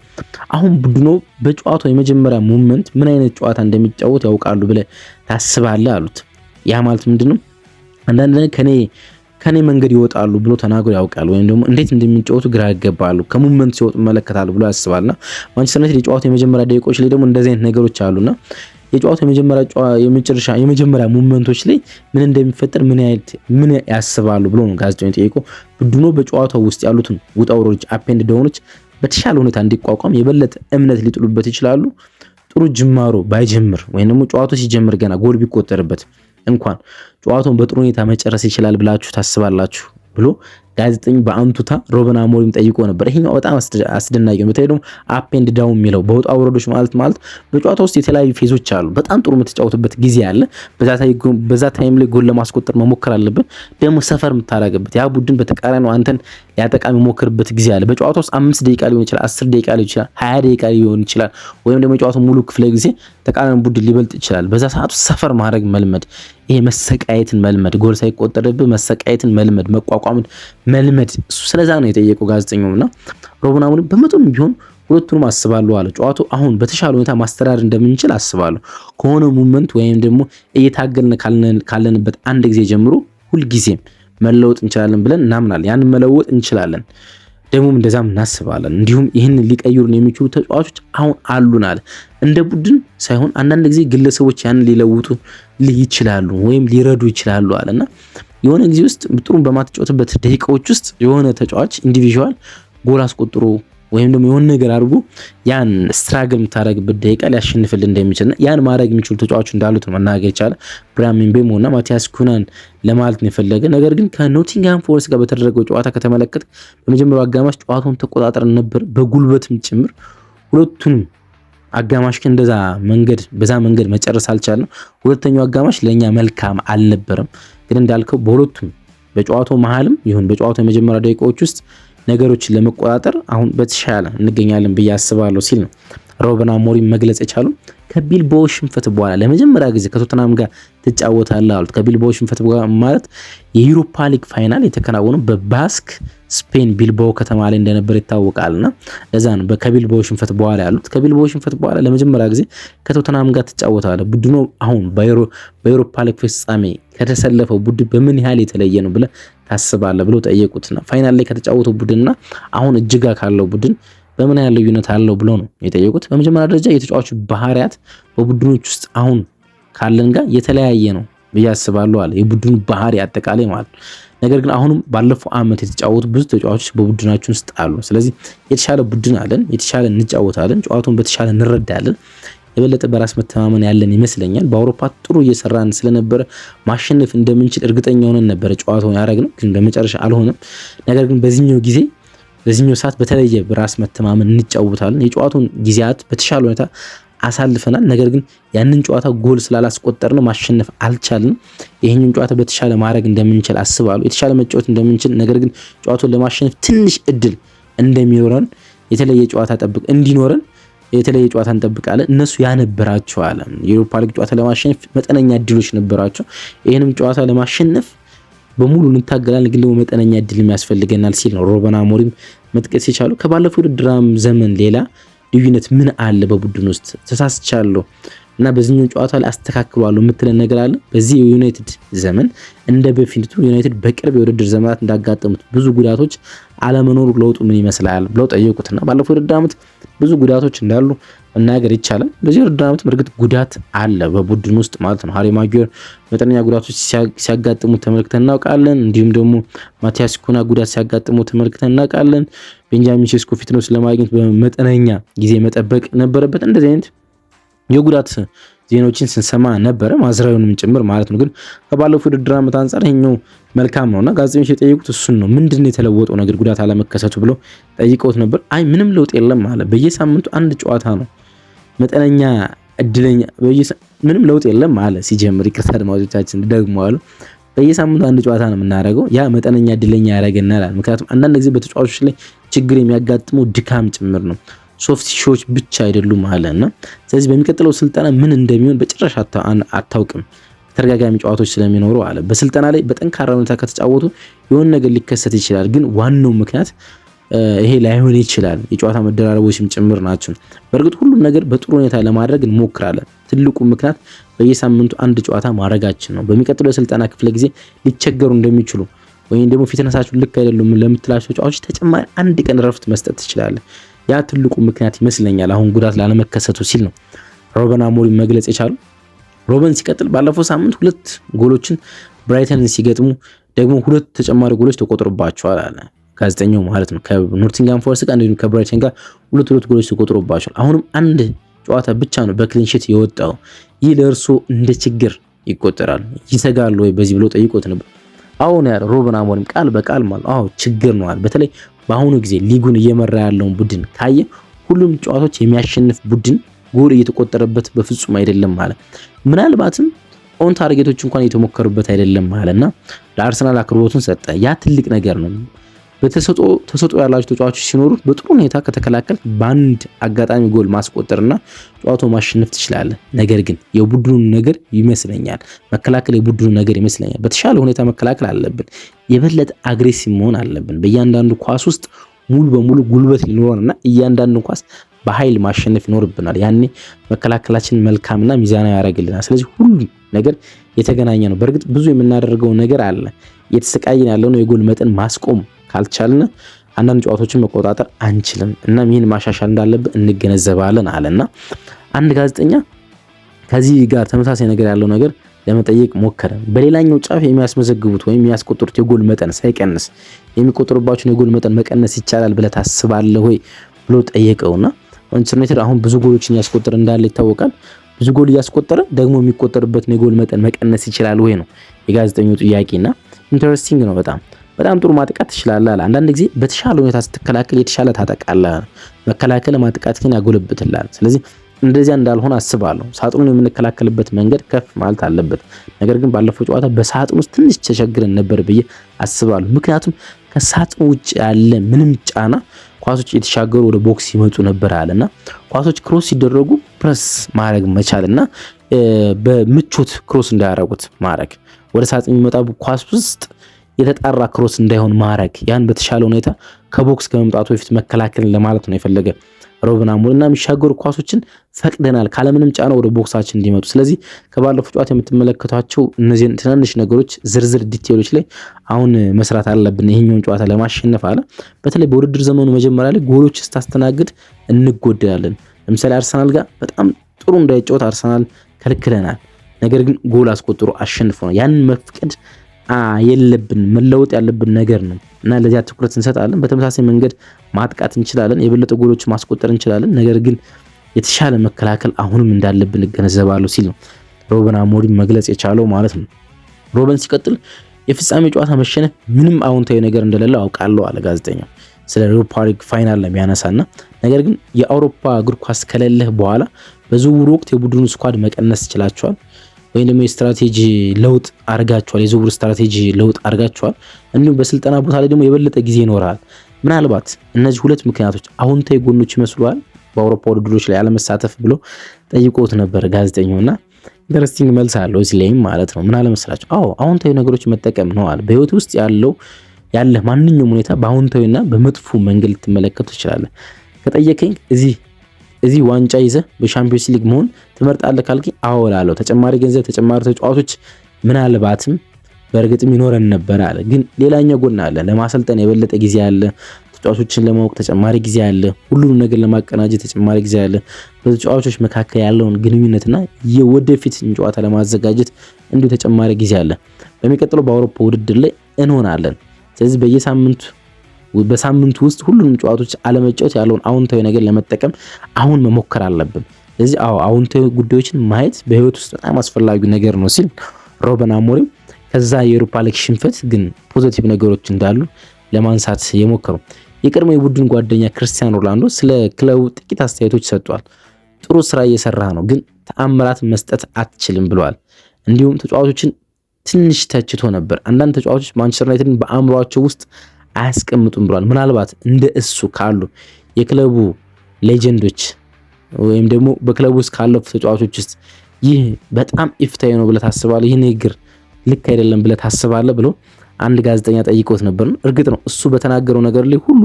አሁን ቡድኑ በጨዋታው የመጀመሪያ ሞመንት ምን አይነት ጨዋታ እንደሚጫወት ያውቃሉ ብለህ ታስባለህ አሉት። ያ ማለት ምንድነው? አንዳንድ ከኔ መንገድ ይወጣሉ ብሎ ተናግሮ ያውቃል ወይም ደግሞ እንዴት እንደሚጫወቱ ግራ ያጋባሉ ከሞመንት ሲወጡ መለከታሉ ብሎ ያስባልና ማንቸስተር ዩናይትድ የጨዋታው የመጀመሪያ ደቂቃዎች ላይ ደግሞ እንደዚህ አይነት ነገሮች አሉና የጨዋታው የመጀመሪያ ሞመንቶች ላይ ምን እንደሚፈጠር ምን ያስባሉ ብሎ ነው ጋዜጠኛው ጠይቆ ቡድኑ በጨዋታው ውስጥ ያሉትን ውጣ ውረዶች አፕ ኤንድ ዳውኖች በተሻለ ሁኔታ እንዲቋቋም የበለጠ እምነት ሊጥሉበት ይችላሉ። ጥሩ ጅማሮ ባይጀምር ወይም ደግሞ ጨዋታው ሲጀምር ገና ጎል ቢቆጠርበት እንኳን ጨዋታውን በጥሩ ሁኔታ መጨረስ ይችላል ብላችሁ ታስባላችሁ ብሎ ጋዜጠኛው በአንቱታ ሩበን አሞሪም ጠይቆ ነበር። ይሄኛው በጣም አስደናቂ ነው። በተለይ ደግሞ አፕ ኤንድ ዳውን የሚለው በውጣ ውረዶች ማለት በጨዋታ ውስጥ የተለያዩ ፌዞች አሉ። በጣም ጥሩ የምትጫወትበት ጊዜ አለ። በዛ ታይም ላይ ጎል ለማስቆጠር መሞከር አለብን። ደግሞ ሰፈር የምታረጋግበት ያ ቡድን በተቃራኒው አንተን ሊያጠቃ የሚሞክርበት ጊዜ አለ። በጨዋታ ውስጥ 5 ደቂቃ ሊሆን ይችላል፣ 10 ደቂቃ ሊሆን ይችላል፣ 20 ደቂቃ ሊሆን ይችላል። ወይም ደግሞ የጨዋታው ሙሉ ክፍለ ጊዜ ተቃራኒ ቡድን ሊበልጥ ይችላል። በዛ ሰዓት ውስጥ ሰፈር ማድረግ መልመድ፣ ይሄ መሰቃየትን መልመድ፣ ጎል ሳይቆጠርብህ መሰቃየትን መልመድ፣ መቋቋምን መልመድ። ስለዛ ነው የጠየቀው ጋዜጠኛውና ሩበን አሞሪም በመጠኑም ቢሆን ሁለቱንም አስባለሁ አለ። ጨዋታው አሁን በተሻለ ሁኔታ ማስተዳደር እንደምንችል አስባለሁ። ከሆነ ሙመንት ወይም ደግሞ እየታገልን ካለንበት አንድ ጊዜ ጀምሮ ሁልጊዜም መለወጥ እንችላለን ብለን እናምናለን። ያን መለወጥ እንችላለን ደግሞም እንደዛም እናስባለን። እንዲሁም ይህን ሊቀይሩን የሚችሉ ተጫዋቾች አሁን አሉን አለ። እንደ ቡድን ሳይሆን አንዳንድ ጊዜ ግለሰቦች ያን ሊለውጡ ይችላሉ ወይም ሊረዱ ይችላሉ አለና የሆነ ጊዜ ውስጥ ጥሩን በማትጫወትበት ደቂቃዎች ውስጥ የሆነ ተጫዋች ኢንዲቪጁዋል ጎል አስቆጥሮ ወይም ደግሞ የሆነ ነገር አድርጎ ያን ስትራግል የምታደርግበት ደቂቃ ሊያሸንፍልህ እንደሚችልና ያን ማድረግ የሚችሉ ተጫዋቾች እንዳሉት ነው መናገር ይቻላል። ብራያም ምቤሞ እና ማቲያስ ኩናን ለማለት ነው የፈለገ። ነገር ግን ከኖቲንግሃም ፎረስት ጋር በተደረገው ጨዋታ ከተመለከት በመጀመሪያው አጋማሽ ጨዋታውን ተቆጣጥረን ነበር በጉልበትም ጭምር። ሁለቱንም አጋማሽ ግን በዛ መንገድ መጨረስ አልቻልንም። ሁለተኛው አጋማሽ ለኛ መልካም አልነበረም። ግን እንዳልከው በሁለቱም በጨዋታው መሀልም ይሁን በጨዋታው የመጀመሪያ ደቂቃዎች ውስጥ ነገሮችን ለመቆጣጠር አሁን በተሻለ እንገኛለን ብዬ አስባለሁ ሲል ነው ሩበን አሞሪም መግለጽ የቻሉ። ከቢልባኦ ሽንፈት በኋላ ለመጀመሪያ ጊዜ ከቶተናም ጋር ትጫወታለህ አሉት። ከቢልባኦ ሽንፈት በኋላ ማለት የዩሮፓ ሊግ ፋይናል የተከናወነው በባስክ ስፔን ቢልባኦ ከተማ ላይ እንደነበር ይታወቃልና ለዛ ነው ከቢልባኦ ሽንፈት በኋላ ያሉት። ከቢልባኦ ሽንፈት በኋላ ለመጀመሪያ ጊዜ ከቶተናም ጋር ትጫወታለህ። ቡድኑ አሁን በዩሮፓ ሊግ ፍጻሜ ከተሰለፈው ቡድን በምን ያህል የተለየ ነው ብለህ ታስባለህ ብለው ጠየቁትና ፋይናል ላይ ከተጫወተው ቡድንና አሁን እጅጋ ካለው ቡድን በምን ያህል ልዩነት አለው ብለው ነው የጠየቁት። በመጀመሪያ ደረጃ የተጫዋቹ ባህሪያት በቡድኖች ውስጥ አሁን ካለን ጋር የተለያየ ነው ብዬ አስባለሁ አለ። የቡድኑ ባህሪ አጠቃላይ ማለት ነው። ነገር ግን አሁንም ባለፈው ዓመት የተጫወቱ ብዙ ተጫዋቾች በቡድናችን ውስጥ አሉ። ስለዚህ የተሻለ ቡድን አለን፣ የተሻለ እንጫወታለን፣ ጨዋታውን በተሻለ እንረዳለን፣ የበለጠ በራስ መተማመን ያለን ይመስለኛል። በአውሮፓ ጥሩ እየሰራን ስለነበረ ማሸነፍ እንደምንችል እርግጠኛ ሆነን ነበረ ጨዋታውን ያደረግነው፣ ግን በመጨረሻ አልሆነም። ነገር ግን በዚህኛው ሰዓት በተለየ በራስ መተማመን እንጫወታለን። የጨዋታውን ጊዜያት በተሻለ ሁኔታ አሳልፈናል። ነገር ግን ያንን ጨዋታ ጎል ስላላስቆጠርን ማሸነፍ አልቻልንም። ይሄንን ጨዋታ በተሻለ ማድረግ እንደምንችል አስባለሁ፣ የተሻለ መጫወት እንደምንችል። ነገር ግን ጨዋታውን ለማሸነፍ ትንሽ እድል እንደሚኖረን የተለየ ጨዋታ የተለየ ጨዋታ እንጠብቃለን። እነሱ ያነበራቸዋል። የዩሮፓ ሊግ ጨዋታ ለማሸነፍ መጠነኛ እድሎች ነበራቸው። ይሄንም ጨዋታ ለማሸነፍ በሙሉ እንታገላለን፣ ግን ደግሞ መጠነኛ እድል የሚያስፈልገናል ሲል ነው ሩበን አሞሪም መጥቀስ የቻሉ። ከባለፈው ውድድር ዘመን ሌላ ልዩነት ምን አለ በቡድን ውስጥ ተሳስቻለሁ እና በዚህኛው ጨዋታ ላይ አስተካክሏለሁ የምትለን ነገር አለ? በዚህ የዩናይትድ ዘመን እንደ በፊቱ ዩናይትድ በቅርብ የውድድር ዘመናት እንዳጋጠሙት ብዙ ጉዳቶች አለመኖሩ ለውጡ ምን ይመስላል ብለው ጠየቁትና ባለፈው ውድድር ዓመት ብዙ ጉዳቶች እንዳሉ መናገር ይቻላል። በዚህ ውድድር ዓመት በእርግጥ ጉዳት አለ በቡድን ውስጥ ማለት ነው። ሃሪ ማጓየር መጠነኛ ጉዳቶች ሲያጋጥሙት ተመልክተን እናውቃለን። እንዲሁም ደግሞ ማቲያስ ኩና ጉዳት ሲያጋጥሙት ተመልክተን እናውቃለን። ቤንጃሚን ሴስኮ ፊትነስ ለማግኘት በመጠነኛ ጊዜ መጠበቅ ነበረበት። እንደዚህ አይነት የጉዳት ዜናዎችን ስንሰማ ነበረ፣ ማዝራዩንም ጭምር ማለት ነው። ግን ከባለፈው ውድድር ዓመት አንጻር ይሄኛው መልካም ነውና ጋዜጠኞች የጠየቁት እሱን ነው። ምንድነው የተለወጠው ነገር ጉዳት አለመከሰቱ ብለው ጠይቀውት ነበር። አይ ምንም ለውጥ የለም አለ። በየሳምንቱ አንድ ጨዋታ ነው መጠነኛ እድለኛ ምንም ለውጥ የለም አለ። ሲጀምር ይቅርታ አድማጮቻችን ደግሞ አሉ በየሳምንቱ አንድ ጨዋታ ነው የምናደርገው፣ ያ መጠነኛ እድለኛ ያደርገናል። ምክንያቱም አንዳንድ ጊዜ በተጫዋቾች ላይ ችግር የሚያጋጥመው ድካም ጭምር ነው፣ ሶፍት ቲሹዎች ብቻ አይደሉም አለና ስለዚህ በሚቀጥለው ስልጠና ምን እንደሚሆን በጭራሽ አታውቅም፣ ተደጋጋሚ ጨዋታዎች ስለሚኖሩ አለ። በስልጠና ላይ በጠንካራ ሁኔታ ከተጫወቱ የሆነ ነገር ሊከሰት ይችላል፣ ግን ዋናው ምክንያት ይሄ ላይሆን ይችላል። የጨዋታ መደራረቦችም ጭምር ናቸው። በእርግጥ ሁሉም ነገር በጥሩ ሁኔታ ለማድረግ እንሞክራለን። ትልቁ ምክንያት በየሳምንቱ አንድ ጨዋታ ማድረጋችን ነው። በሚቀጥለው የስልጠና ክፍለ ጊዜ ሊቸገሩ እንደሚችሉ ወይም ደግሞ ፊትነሳቸው ልክ አይደሉም ለምትላቸው ተጫዋቾች ተጨማሪ አንድ ቀን ረፍት መስጠት ትችላለህ። ያ ትልቁ ምክንያት ይመስለኛል አሁን ጉዳት ላለመከሰቱ ሲል ነው ሩበን አሞሪም መግለጽ የቻሉ። ሩበን ሲቀጥል ባለፈው ሳምንት 2 ጎሎችን ብራይተንን ሲገጥሙ ደግሞ 2 ተጨማሪ ጎሎች ተቆጥሮባቸዋል አለ ጋዜጠኛው ማለት ነው። ከኖቲንግሃም ፎረስት ጋር እንዲሁም ከብራይተን ጋር 2 ጎሎች ተቆጥሮባቸዋል። አሁንም አንድ ጨዋታ ብቻ ነው በክሊንሺት የወጣው። ይህ ለእርሶ እንደ ችግር ይቆጠራል? ይሰጋል ወይ በዚህ ብሎ ጠይቆት ነበር። አሁን ያለው ሩበን አሞሪም ቃል በቃል ማለት አዎ ችግር ነው አለ። በተለይ በአሁኑ ጊዜ ሊጉን እየመራ ያለውን ቡድን ካየ ሁሉም ጨዋታዎች የሚያሸንፍ ቡድን ጎል እየተቆጠረበት በፍጹም አይደለም ማለት ምናልባትም ኦን ታርጌቶች እንኳን እየተሞከሩበት አይደለም ማለትና ለአርሰናል አክብሮቱን ሰጠ። ያ ትልቅ ነገር ነው። ተሰጥኦ ያላቸው ተጫዋቾች ሲኖሩት በጥሩ ሁኔታ ከተከላከል በአንድ አጋጣሚ ጎል ማስቆጠርና ጨዋታው ማሸነፍ ትችላለህ። ነገር ግን የቡድኑ ነገር ይመስለኛል መከላከል የቡድኑ ነገር ይመስለኛል በተሻለ ሁኔታ መከላከል አለብን። የበለጠ አግሬሲቭ መሆን አለብን። በእያንዳንዱ ኳስ ውስጥ ሙሉ በሙሉ ጉልበት ሊኖርና እያንዳንዱ ኳስ በኃይል ማሸነፍ ይኖርብናል። ያኔ መከላከላችን መልካምና ሚዛናዊ ያደርግልናል። ስለዚህ ሁሉ ነገር የተገናኘ ነው። በእርግጥ ብዙ የምናደርገው ነገር አለ። የተሰቃየን ያለውን የጎል መጠን ማስቆም ካልቻልን አንዳንድ ጨዋታዎችን መቆጣጠር አንችልም እና ይህን ማሻሻል እንዳለብን እንገነዘባለን አለና አንድ ጋዜጠኛ ከዚህ ጋር ተመሳሳይ ነገር ያለው ነገር ለመጠየቅ ሞከረ። በሌላኛው ጫፍ የሚያስመዘግቡት ወይም የሚያስቆጥሩት የጎል መጠን ሳይቀንስ የሚቆጥሩባቸውን የጎል መጠን መቀነስ ይቻላል ብለህ ታስባለህ ወይ ብሎ ጠየቀውና ማንቸስተር ዩናይትድ አሁን ብዙ ጎሎችን ያስቆጠረ እንዳለ ይታወቃል። ብዙ ጎል እያስቆጠረ ደግሞ የሚቆጠርበትን የጎል መጠን መቀነስ ይችላል ወይ ነው የጋዜጠኛው ጥያቄና ኢንተረስቲንግ ነው። በጣም ጥሩ ማጥቃት ትችላለህ አለ። አንዳንድ ጊዜ በተሻለ ሁኔታ ስትከላከል የተሻለ ታጠቃለህ። መከላከል ማጥቃት ግን ያጎለብትላል። ስለዚህ እንደዚያ እንዳልሆነ አስባለሁ። ሳጥኑን የምንከላከልበት መንገድ ከፍ ማለት አለበት። ነገር ግን ባለፈው ጨዋታ በሳጥኑ ውስጥ ትንሽ ተቸግረን ነበር ብዬ አስባለሁ። ምክንያቱም ከሳጥኑ ውጭ ያለ ምንም ጫና ኳሶች የተሻገሩ ወደ ቦክስ ይመጡ ነበር አለና ኳሶች ክሮስ ሲደረጉ ፕረስ ማድረግ መቻልና በምቾት ክሮስ እንዳያረጉት ማድረግ ወደ ሳጥን የሚመጣ ኳስ ውስጥ የተጣራ ክሮስ እንዳይሆን ማድረግ ያን በተሻለ ሁኔታ ከቦክስ ከመምጣቱ በፊት መከላከል ለማለት ነው የፈለገ ሩበን አሞሪም እና የሚሻገሩ ኳሶችን ፈቅደናል ካለምንም ጫና ወደ ቦክሳችን እንዲመጡ። ስለዚህ ከባለፈው ጨዋታ የምትመለከቷቸው እነዚህ ትናንሽ ነገሮች ዝርዝር ዲቴሎች ላይ አሁን መስራት አለብን ይሄኛውን ጨዋታ ለማሸነፍ አለ። በተለይ በውድድር ዘመኑ መጀመሪያ ላይ ጎሎች ስታስተናግድ እንጎዳለን። ለምሳሌ አርሰናል ጋር በጣም ጥሩ እንዳይጫወት አርሰናል ከልክለናል። ነገር ግን ጎል አስቆጥሮ አሸንፈናል። ያንን መፍቀድ የለብን መለወጥ ያለብን ነገር ነው እና ለዚያ ትኩረት እንሰጣለን። በተመሳሳይ መንገድ ማጥቃት እንችላለን፣ የበለጠ ጎሎች ማስቆጠር እንችላለን። ነገር ግን የተሻለ መከላከል አሁንም እንዳለብን እገነዘባለሁ ሲል ነው ሩበን አሞሪም መግለጽ የቻለው ማለት ነው። ሩበን ሲቀጥል የፍጻሜ ጨዋታ መሸነፍ ምንም አዎንታዊ ነገር እንደሌለው አውቃለሁ አለ ጋዜጠኛው። ስለ ዩሮፓ ሊግ ፋይናል ላይ ያነሳና ነገር ግን የአውሮፓ እግር ኳስ ከሌለህ በኋላ በዝውውር ወቅት የቡድኑ ስኳድ መቀነስ ይችላቸዋል ወይም ደግሞ የስትራቴጂ ለውጥ አርጋቸዋል፣ የዝውውር ስትራቴጂ ለውጥ አርጋቸዋል። እንዲሁም በስልጠና ቦታ ላይ ደግሞ የበለጠ ጊዜ ይኖራል። ምናልባት እነዚህ ሁለት ምክንያቶች አዎንታዊ ጎኖች ይመስሉዋል በአውሮፓ ውድድሮች ላይ ያለመሳተፍ ብሎ ጠይቆት ነበር ጋዜጠኛውና ኢንተረስቲንግ መልስ አለው እዚህ ላይም ማለት ነው። ምን አለመስላችሁ? አዎንታዊ ነገሮች መጠቀም ነው አለ። በህይወት ውስጥ ያለ ማንኛውም ሁኔታ በአዎንታዊና በመጥፎ መንገድ ልትመለከቱ ትችላለህ። ከጠየቀኝ እዚህ ዋንጫ ይዘህ በሻምፒዮንስ ሊግ መሆን ትመርጣለህ ካልከኝ አዎ እላለሁ። ተጨማሪ ገንዘብ፣ ተጨማሪ ተጫዋቾች ምናልባትም በእርግጥም ይኖረን ነበር አለ። ግን ሌላኛው ጎን አለ። ለማሰልጠን የበለጠ ጊዜ አለ። ተጫዋቾችን ለማወቅ ተጨማሪ ጊዜ አለ። ሁሉንም ነገር ለማቀናጀት ተጨማሪ ጊዜ አለ። በተጫዋቾች መካከል ያለውን ግንኙነትና የወደፊት ጨዋታ ለማዘጋጀት እንዲሁ ተጨማሪ ጊዜ አለ። በሚቀጥለው በአውሮፓ ውድድር ላይ እንሆናለን። ስለዚህ በሳምንቱ ውስጥ ሁሉንም ጨዋታዎች አለመጫወት ያለውን አዎንታዊ ነገር ለመጠቀም አሁን መሞከር አለብን። ስለዚህ አዎንታዊ ጉዳዮችን ማየት በህይወት ውስጥ በጣም አስፈላጊ ነገር ነው ሲል ሩበን አሞሪም ከዛ የዩሮፓ ሊግ ሽንፈት ግን ፖዚቲቭ ነገሮች እንዳሉ ለማንሳት የሞከሩ የቀድሞ የቡድን ጓደኛ ክርስቲያኖ ሮናልዶ ስለ ክለቡ ጥቂት አስተያየቶች ሰጥቷል። ጥሩ ስራ እየሰራ ነው፣ ግን ተአምራት መስጠት አትችልም ብለዋል። እንዲሁም ተጫዋቾችን ትንሽ ተችቶ ነበር። አንዳንድ ተጫዋቾች ማንቸስተር ዩናይትድን በአእምሯቸው ውስጥ አያስቀምጡም ብሏል። ምናልባት እንደ እሱ ካሉ የክለቡ ሌጀንዶች ወይም ደግሞ በክለቡ ውስጥ ካለፉ ተጫዋቾች ውስጥ ይህ በጣም ኢፍታዊ ነው ብለህ ታስባለህ? ይህ ንግግር ልክ አይደለም ብለህ ታስባለህ ብሎ አንድ ጋዜጠኛ ጠይቆት ነበር። እርግጥ ነው እሱ በተናገረው ነገር ላይ ሁሉ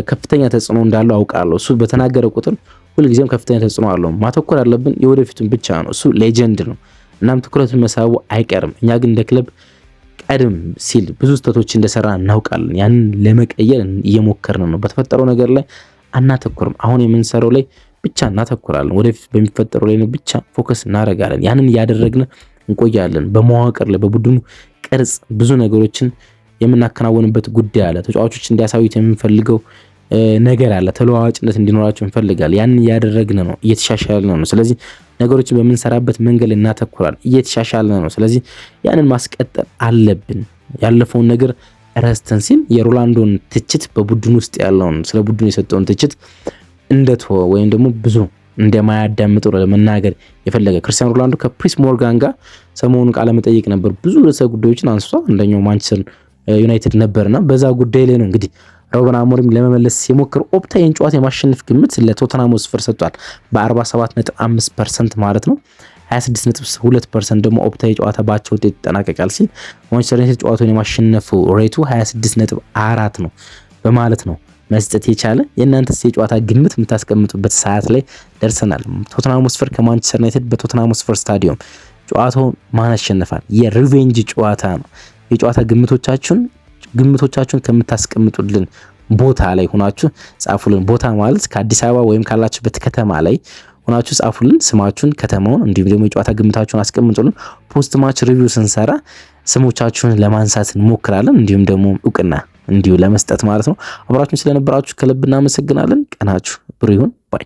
ከፍተኛ ተጽዕኖ እንዳለው አውቃለሁ። እሱ በተናገረ ቁጥር ሁልጊዜም ከፍተኛ ተጽዕኖ አለው። ማተኮር ያለብን የወደፊቱን ብቻ ነው። እሱ ሌጀንድ ነው፣ እናም ትኩረቱን መሳቡ አይቀርም። እኛ ግን እንደ ክለብ ቀደም ሲል ብዙ ስህተቶች እንደሰራ እናውቃለን። ያንን ለመቀየር እየሞከርን ነው። በተፈጠረው ነገር ላይ አናተኩርም። አሁን የምንሰራው ላይ ብቻ እናተኩራለን። ወደፊት በሚፈጠረው ላይ ብቻ ፎከስ እናደርጋለን። ያንን እያደረግን እንቆያለን። በመዋቅር ላይ በቡድኑ ቅርጽ ብዙ ነገሮችን የምናከናወንበት ጉዳይ አለ። ተጫዋቾች እንዲያሳዩት የምንፈልገው ነገር አለ። ተለዋዋጭነት እንዲኖራቸው እንፈልጋለን። ያንን እያደረግን ነው፣ እየተሻሻልን ነው። ስለዚህ ነገሮችን በምንሰራበት መንገድ እናተኩራለን፣ እየተሻሻልን ነው። ስለዚህ ያንን ማስቀጠል አለብን። ያለፈውን ነገር ረስተን ሲል የሮናልዶን ትችት በቡድን ውስጥ ያለውን ስለ ቡድኑ የሰጠውን ትችት እንደተወ ወይም ደግሞ ብዙ እንደማያዳምጡ ለመናገር የፈለገ ክርስቲያኖ ሮናልዶ ከፒርስ ሞርጋን ጋር ሰሞኑን ቃለ መጠይቅ ነበር። ብዙ ርዕሰ ጉዳዮችን አንስቷል። አንደኛው ማንቸስተር ዩናይትድ ነበርና በዛ ጉዳይ ላይ ነው እንግዲህ ሩበን አሞሪም ለመመለስ የሞከረ ኦፕታ የጨዋታ የማሸነፍ ግምት ለቶተንሃም ስፐር ሰጥቷል። በ47.5% ማለት ነው። 26.2% ደግሞ ኦፕታ የጨዋታ ባቻ ውጤት ይጠናቀቃል ሲል ማንቸስተር ዩናይትድ ጨዋታውን የማሸነፍ ሬቱ 26.4 ነው በማለት ነው መስጠት የቻለ። የእናንተስ የጨዋታ ግምት የምታስቀምጡበት ሰዓት ላይ ደርሰናል። ቶተንሃም ስፐር ከማንቸስተር ዩናይትድ በቶተንሃም ስፐር ስታዲየም ጨዋታውን ማን ያሸንፋል? የሪቬንጅ ጨዋታ ነው። የጨዋታ ግምቶቻችሁን ከምታስቀምጡልን ቦታ ላይ ሆናችሁ ጻፉልን። ቦታ ማለት ከአዲስ አበባ ወይም ካላችሁበት ከተማ ላይ ሆናችሁ ጻፉልን ስማችሁን፣ ከተማውን፣ እንዲሁም ደግሞ የጨዋታ ግምታችሁን አስቀምጡልን። ፖስት ማች ሪቪው ስንሰራ ስሞቻችሁን ለማንሳት እንሞክራለን። እንዲሁም ደግሞ እውቅና እንዲሁ ለመስጠት ማለት ነው። አብራችሁን ስለነበራችሁ ከልብ እናመሰግናለን። ቀናችሁ ብሩህ ይሁን ባይ